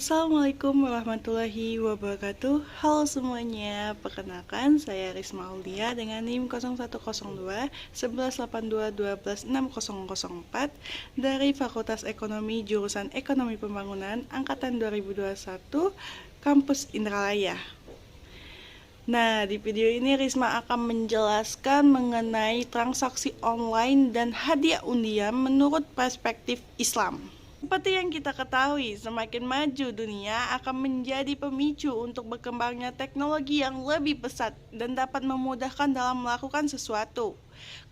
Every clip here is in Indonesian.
Assalamualaikum warahmatullahi wabarakatuh. Halo semuanya, perkenalkan saya Risma Aulia dengan NIM 0102 1182 1282604 dari Fakultas Ekonomi jurusan Ekonomi Pembangunan angkatan 2021 Kampus Indralaya. Nah, di video ini Risma akan menjelaskan mengenai transaksi online dan hadiah undian menurut perspektif Islam. Seperti yang kita ketahui, semakin maju dunia akan menjadi pemicu untuk berkembangnya teknologi yang lebih pesat dan dapat memudahkan dalam melakukan sesuatu.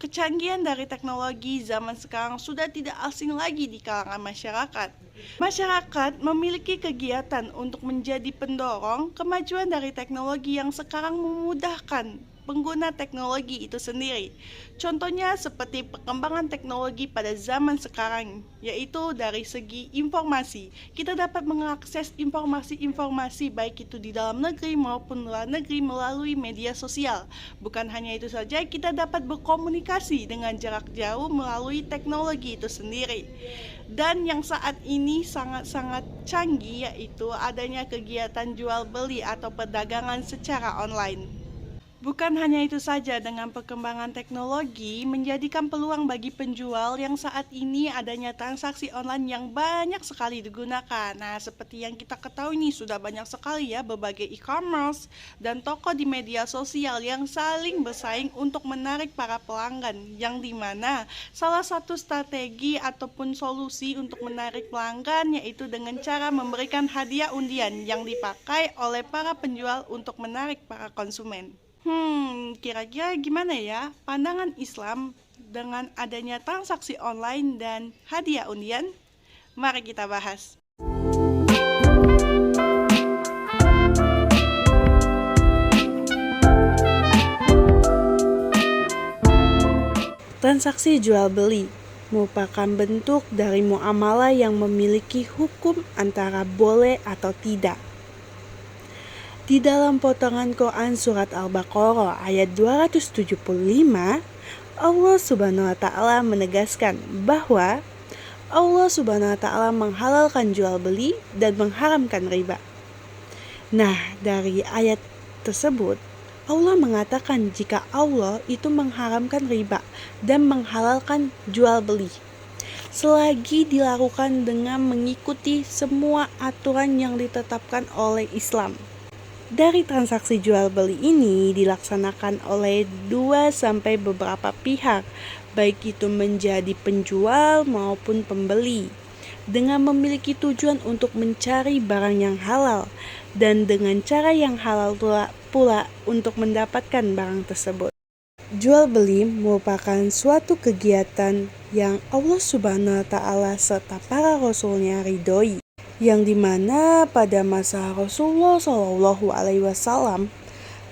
Kecanggihan dari teknologi zaman sekarang sudah tidak asing lagi di kalangan masyarakat. Masyarakat memiliki kegiatan untuk menjadi pendorong kemajuan dari teknologi yang sekarang memudahkan pengguna teknologi itu sendiri. Contohnya seperti perkembangan teknologi pada zaman sekarang, yaitu dari segi informasi. Kita dapat mengakses informasi-informasi baik itu di dalam negeri maupun luar negeri melalui media sosial. Bukan hanya itu saja, kita dapat berkomunikasi dengan jarak jauh melalui teknologi itu sendiri. Dan yang saat ini sangat-sangat canggih yaitu adanya kegiatan jual beli atau perdagangan secara online. Bukan hanya itu saja, dengan perkembangan teknologi menjadikan peluang bagi penjual yang saat ini adanya transaksi online yang banyak sekali digunakan. Nah, seperti yang kita ketahui nih, sudah banyak sekali ya berbagai e-commerce dan toko di media sosial yang saling bersaing untuk menarik para pelanggan, yang dimana salah satu strategi ataupun solusi untuk menarik pelanggan yaitu dengan cara memberikan hadiah undian yang dipakai oleh para penjual untuk menarik para konsumen. Kira-kira gimana ya pandangan Islam dengan adanya transaksi online dan hadiah undian? Mari kita bahas. Transaksi jual beli merupakan bentuk dari muamalah yang memiliki hukum antara boleh atau tidak. Di dalam potongan Quran surat Al-Baqarah ayat 275, Allah Subhanahu wa taala menegaskan bahwa Allah Subhanahu wa taala menghalalkan jual beli dan mengharamkan riba. Nah, dari ayat tersebut Allah mengatakan jika Allah itu mengharamkan riba dan menghalalkan jual beli selagi dilakukan dengan mengikuti semua aturan yang ditetapkan oleh Islam. Dari transaksi jual beli ini dilaksanakan oleh dua sampai beberapa pihak, baik itu menjadi penjual maupun pembeli, dengan memiliki tujuan untuk mencari barang yang halal dan dengan cara yang halal pula untuk mendapatkan barang tersebut. Jual beli merupakan suatu kegiatan yang Allah Subhanahu wa taala serta para rasulnya ridhoi, yang dimana pada masa Rasulullah SAW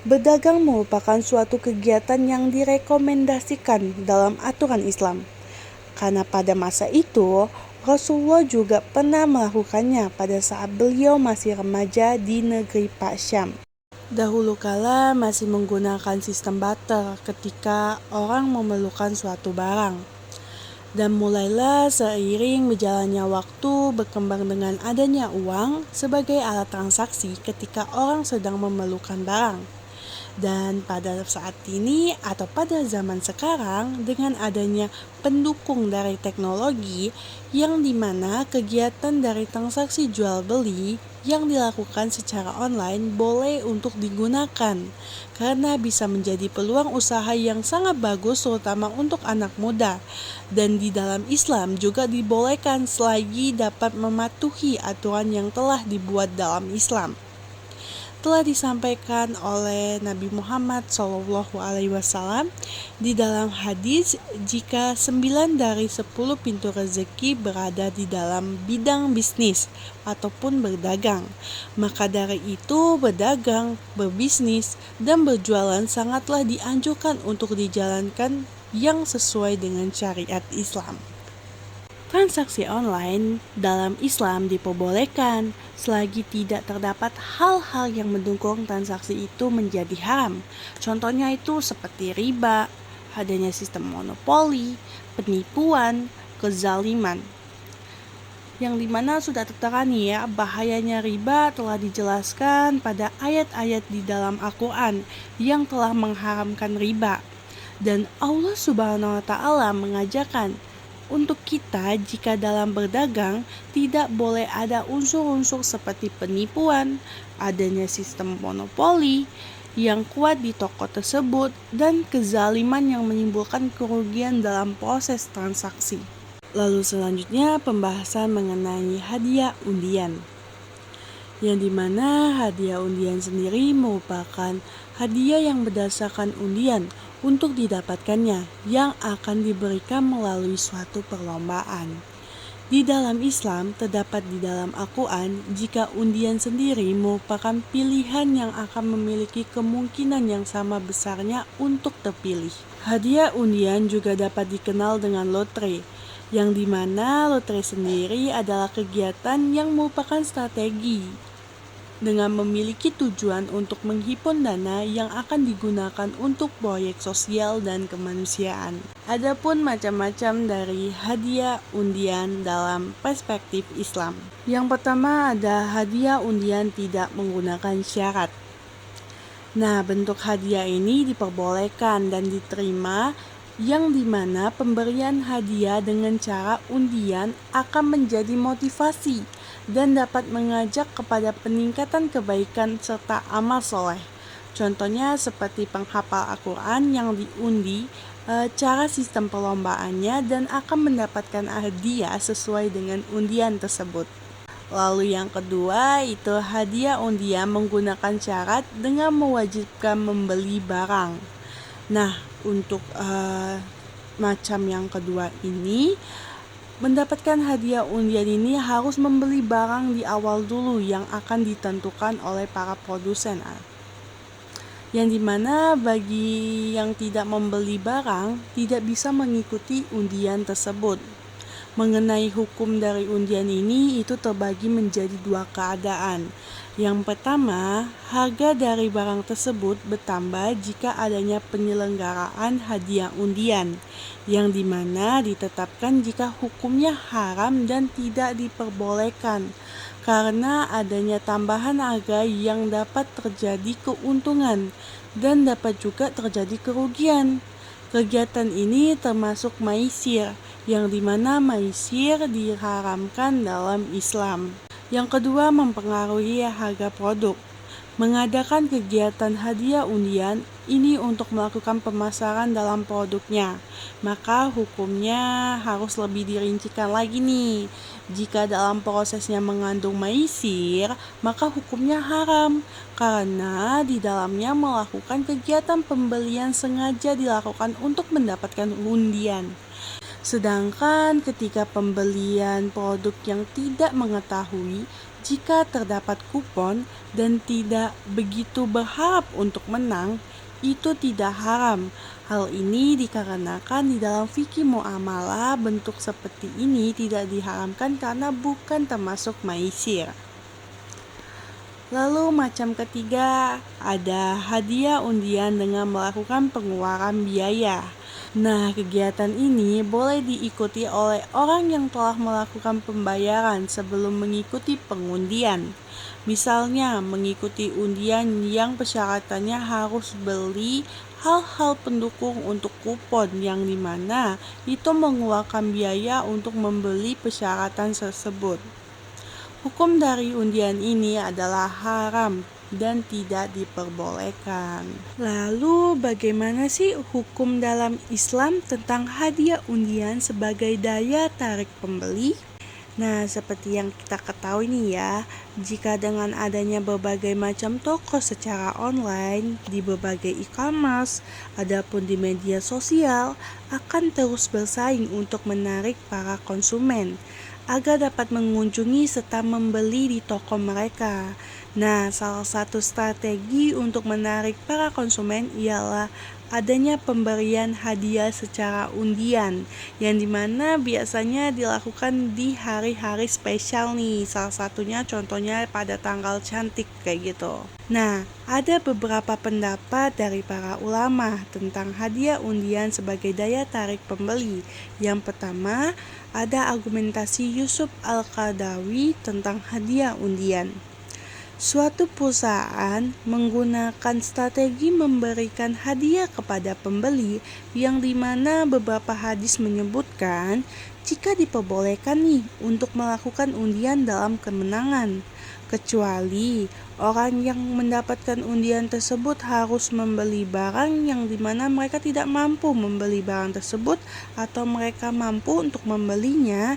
berdagang merupakan suatu kegiatan yang direkomendasikan dalam aturan Islam, karena pada masa itu Rasulullah juga pernah melakukannya pada saat beliau masih remaja di negeri Syam. Dahulu kala masih menggunakan sistem barter ketika orang memerlukan suatu barang. Dan mulailah seiring berjalannya waktu berkembang dengan adanya uang sebagai alat transaksi ketika orang sedang memerlukan barang. Dan pada saat ini atau pada zaman sekarang dengan adanya pendukung dari teknologi yang dimana kegiatan dari transaksi jual beli yang dilakukan secara online boleh untuk digunakan karena bisa menjadi peluang usaha yang sangat bagus terutama untuk anak muda, dan di dalam Islam juga dibolehkan selagi dapat mematuhi aturan yang telah dibuat dalam Islam. Telah disampaikan oleh Nabi Muhammad SAW di dalam hadis, jika 9 dari 10 pintu rezeki berada di dalam bidang bisnis ataupun berdagang, maka dari itu berdagang, berbisnis, dan berjualan sangatlah dianjurkan untuk dijalankan yang sesuai dengan syariat Islam. Transaksi online dalam Islam diperbolehkan selagi tidak terdapat hal-hal yang mendukung transaksi itu menjadi haram. Contohnya itu seperti riba, adanya sistem monopoli, penipuan, kezaliman. yang dimana sudah tertera nih ya, bahayanya riba telah dijelaskan pada ayat-ayat di dalam Al-Quran yang telah mengharamkan riba. Dan Allah Subhanahu wa Ta'ala mengajarkan untuk kita jika dalam berdagang tidak boleh ada unsur-unsur seperti penipuan, adanya sistem monopoli yang kuat di toko tersebut, dan kezaliman yang menimbulkan kerugian dalam proses transaksi. Lalu selanjutnya pembahasan mengenai hadiah undian, yang dimana hadiah undian sendiri merupakan hadiah yang berdasarkan undian untuk didapatkannya yang akan diberikan melalui suatu perlombaan. Di dalam Islam terdapat di dalam Al-Quran jika undian sendiri merupakan pilihan yang akan memiliki kemungkinan yang sama besarnya untuk terpilih. Hadiah undian juga dapat dikenal dengan lotre, yang dimana lotre sendiri adalah kegiatan yang merupakan strategi dengan memiliki tujuan untuk menghimpun dana yang akan digunakan untuk proyek sosial dan kemanusiaan. Adapun macam-macam dari hadiah undian dalam perspektif Islam. Yang pertama ada hadiah undian tidak menggunakan syarat. Nah, bentuk hadiah ini diperbolehkan dan diterima yang dimana pemberian hadiah dengan cara undian akan menjadi motivasi dan dapat mengajak kepada peningkatan kebaikan serta amal soleh. Contohnya seperti penghafal Al-Quran yang diundi cara sistem perlombaannya dan akan mendapatkan hadiah sesuai dengan undian tersebut. Lalu yang kedua itu hadiah undian menggunakan syarat dengan mewajibkan membeli barang. Nah, untuk macam yang kedua ini, mendapatkan hadiah undian ini harus membeli barang di awal dulu yang akan ditentukan oleh para produsen. Yang dimana bagi yang tidak membeli barang tidak bisa mengikuti undian tersebut. Mengenai hukum dari undian ini itu terbagi menjadi dua keadaan. Yang pertama, harga dari barang tersebut bertambah jika adanya penyelenggaraan hadiah undian, yang dimana ditetapkan jika hukumnya haram dan tidak diperbolehkan, karena adanya tambahan harga yang dapat terjadi keuntungan dan dapat juga terjadi kerugian. Kegiatan ini termasuk maisir, yang dimana maisir diharamkan dalam Islam. Yang kedua, mempengaruhi harga produk. Mengadakan kegiatan hadiah undian ini untuk melakukan pemasaran dalam produknya, maka hukumnya harus lebih dirincikan lagi nih. Jika dalam prosesnya mengandung maisir, maka hukumnya haram karena di dalamnya melakukan kegiatan pembelian sengaja dilakukan untuk mendapatkan undian. Sedangkan ketika pembelian produk yang tidak mengetahui jika terdapat kupon dan tidak begitu berharap untuk menang, itu tidak haram. Hal ini dikarenakan di dalam fikih muamalah bentuk seperti ini tidak diharamkan karena bukan termasuk maisir. Lalu macam ketiga ada hadiah undian dengan melakukan pengeluaran biaya. Nah, kegiatan ini boleh diikuti oleh orang yang telah melakukan pembayaran sebelum mengikuti pengundian. Misalnya, mengikuti undian yang persyaratannya harus beli hal-hal pendukung untuk kupon yang dimana itu mengeluarkan biaya untuk membeli persyaratan tersebut. Hukum dari undian ini adalah haram dan tidak diperbolehkan. Lalu bagaimana sih hukum dalam Islam tentang hadiah undian sebagai daya tarik pembeli? Nah, seperti yang kita ketahui nih ya, jika dengan adanya berbagai macam toko secara online, di berbagai e-commerce, adapun di media sosial, akan terus bersaing untuk menarik para konsumen agar dapat mengunjungi serta membeli di toko mereka. Nah, salah satu strategi untuk menarik para konsumen ialah adanya pemberian hadiah secara undian, yang dimana biasanya dilakukan di hari-hari spesial nih. Salah satunya contohnya pada tanggal cantik kayak gitu. Nah, ada beberapa pendapat dari para ulama tentang hadiah undian sebagai daya tarik pembeli. Yang pertama, ada argumentasi Yusuf Al-Qaradawi tentang hadiah undian. Suatu perusahaan menggunakan strategi memberikan hadiah kepada pembeli yang dimana beberapa hadis menyebutkan jika diperbolehkan nih untuk melakukan undian dalam kemenangan, kecuali orang yang mendapatkan undian tersebut harus membeli barang yang dimana mereka tidak mampu membeli barang tersebut atau mereka mampu untuk membelinya,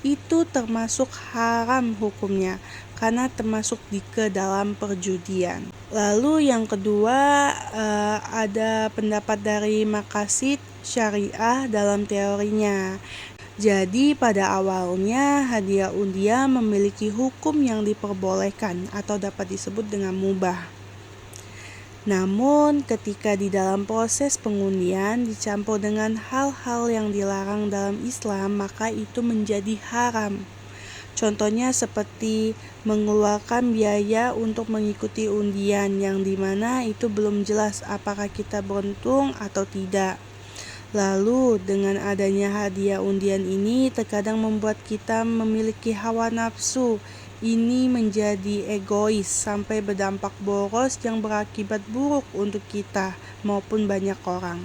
itu termasuk haram hukumnya karena termasuk ke dalam perjudian. Lalu yang kedua, ada pendapat dari Maqasid Syariah dalam teorinya. Jadi pada awalnya hadiah undian memiliki hukum yang diperbolehkan atau dapat disebut dengan mubah. Namun ketika di dalam proses pengundian dicampur dengan hal-hal yang dilarang dalam Islam, maka itu menjadi haram. Contohnya seperti mengeluarkan biaya untuk mengikuti undian yang dimana itu belum jelas apakah kita beruntung atau tidak. Lalu dengan adanya hadiah undian ini terkadang membuat kita memiliki hawa nafsu. Ini menjadi egois sampai berdampak boros yang berakibat buruk untuk kita maupun banyak orang.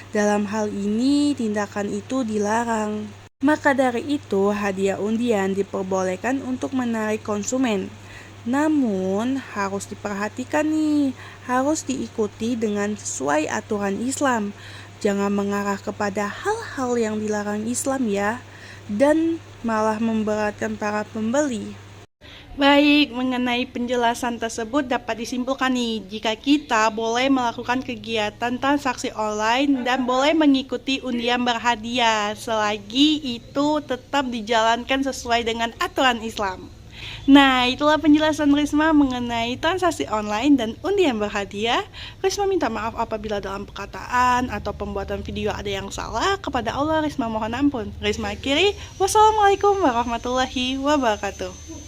Dalam hal ini tindakan itu dilarang. Maka dari itu hadiah undian diperbolehkan untuk menarik konsumen. Namun harus diperhatikan nih, harus diikuti dengan sesuai aturan Islam. Jangan mengarah kepada hal-hal yang dilarang Islam ya, dan malah memberatkan para pembeli. Baik, mengenai penjelasan tersebut dapat disimpulkan nih, jika kita boleh melakukan kegiatan transaksi online dan boleh mengikuti undian berhadiah selagi itu tetap dijalankan sesuai dengan aturan Islam. Nah, itulah penjelasan Risma mengenai transaksi online dan undian berhadiah. Risma minta maaf apabila dalam perkataan atau pembuatan video ada yang salah. Kepada Allah Risma mohon ampun. Risma akhiri, wassalamualaikum warahmatullahi wabarakatuh.